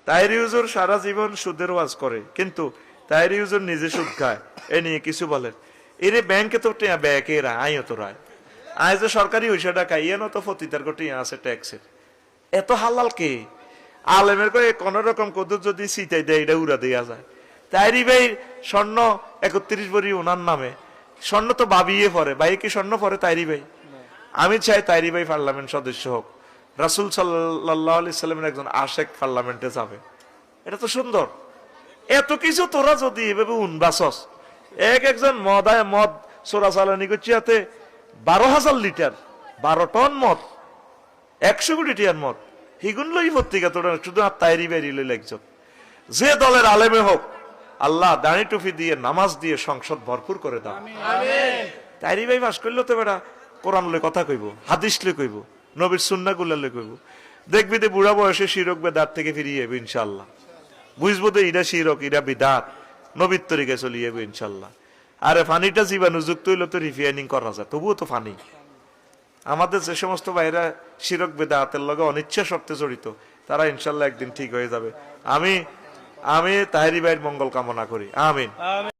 তাইরি হুজুর সারা জীবন সুদের ওয়াজ করে, কিন্তু তাইরি হুজুর নিজে সুদ খায়, এ নিয়ে কিছু বলেন? এরে ব্যাংকে তো টিয়া ব্যাংকে আইও তো রায়, আয় যে সরকারি হইসা টাকা ইয়ে তো ফতিতার কোটি আছে ট্যাক্সের, এত হালাল কে? আলেমের করে কোন রকম কদর যদি সিটাই দেয় এটা উড়া দেওয়া যায়। তাইরি ভাই স্বর্ণ 31 ভরি ওনার নামে, স্বর্ণ তো ভাবিয়ে পরে, ভাই কি স্বর্ণ পরে তাইরি ভাই? আমি চাই তাইরি ভাই পার্লামেন্ট সদস্য হোক, রাসূল সাল্লাল্লাহু আলাইহি সাল্লামের একজন আশেক পার্লামেন্টে যাবে, এটা তো সুন্দর। এত কিছু তোরা যদি এভাবে উনবাসস, একজন মদ চোরাচালানি করছি, হাতে 12,000 লিটার, 12 টন মদ, 100 কোটি টিয়ার মদ, হিগুন লই পত্রিকা তোরা শুধু আর তাইরি বাইরি লই লাগছ। যে দলের আলেমে হোক, আল্লাহ দাঁড়ি টুপি দিয়ে নামাজ দিয়ে সংসদ ভরপুর করে দাও। তাইরি ভাই বাস করলে তো বেটা কোরআন লই কথা কইব, হাদিস লই কইব, নবীর সুন্নাহ গুলা লই কইব, দেখবি যে বুড়া বয়সে শিরক বেদাত থেকে ফিরিয়ে যাবে ইনশাআল্লাহ। বুঝবো তো ইরা শিরক ইরা বিদাত, নবীর তরিকে চলিয়ে যাবে ইনশাআল্লাহ। আরে ফানিটা জীবাণু যুক্ত হইলে তো রিফাইনিং করা যায়, তবুও তো ফানি। আমাদের যে সমস্ত ভাইরা শিরক বেদাতের লগে অনিচ্ছা শর্তে জড়িত, তারা ইনশাআল্লাহ একদিন ঠিক হয়ে যাবে। আমি তাহেরি ভাইয়ের মঙ্গল কামনা করি, আমিন।